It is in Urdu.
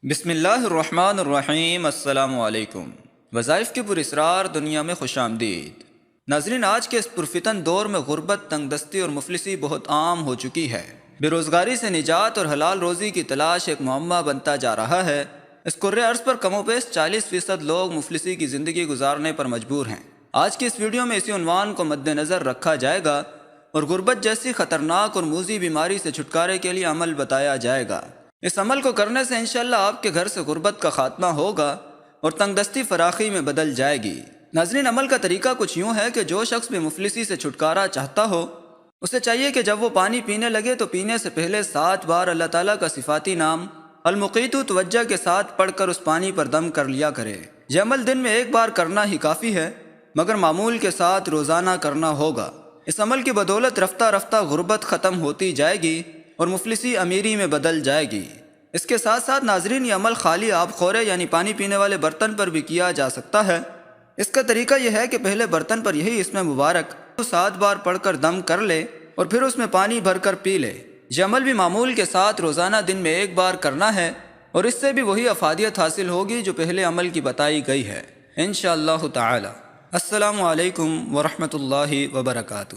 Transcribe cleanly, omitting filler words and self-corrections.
بسم اللہ الرحمن الرحیم۔ السلام علیکم۔ وظائف کی پراسرار دنیا میں خوش آمدید۔ ناظرین، آج کے اس پرفتن دور میں غربت، تنگ دستی اور مفلسی بہت عام ہو چکی ہے۔ بے روزگاری سے نجات اور حلال روزی کی تلاش ایک معمہ بنتا جا رہا ہے۔ اس کرۂ ارض پر کم و بیش 40% لوگ مفلسی کی زندگی گزارنے پر مجبور ہیں۔ آج کی اس ویڈیو میں اسی عنوان کو مد نظر رکھا جائے گا اور غربت جیسی خطرناک اور موذی بیماری سے چھٹکارے کے لیے عمل بتایا جائے گا۔ اس عمل کو کرنے سے انشاءاللہ آپ کے گھر سے غربت کا خاتمہ ہوگا اور تنگ دستی فراخی میں بدل جائے گی۔ ناظرین، عمل کا طریقہ کچھ یوں ہے کہ جو شخص بھی مفلسی سے چھٹکارا چاہتا ہو، اسے چاہیے کہ جب وہ پانی پینے لگے تو پینے سے پہلے 7 بار اللہ تعالیٰ کا صفاتی نام المقیت توجہ کے ساتھ پڑھ کر اس پانی پر دم کر لیا کرے۔ یہ عمل دن میں 1 بار کرنا ہی کافی ہے، مگر معمول کے ساتھ روزانہ کرنا ہوگا۔ اس عمل کی بدولت رفتہ رفتہ غربت ختم ہوتی جائے گی اور مفلسی امیری میں بدل جائے گی۔ اس کے ساتھ ساتھ ناظرین، یہ عمل خالی آب خورے یعنی پانی پینے والے برتن پر بھی کیا جا سکتا ہے۔ اس کا طریقہ یہ ہے کہ پہلے برتن پر یہی اسم مبارک 7 بار پڑھ کر دم کر لے اور پھر اس میں پانی بھر کر پی لے۔ یہ عمل بھی معمول کے ساتھ روزانہ دن میں 1 بار کرنا ہے اور اس سے بھی وہی افادیت حاصل ہوگی جو پہلے عمل کی بتائی گئی ہے انشاءاللہ تعالی۔ السلام علیکم ورحمۃ اللہ وبرکاتہ۔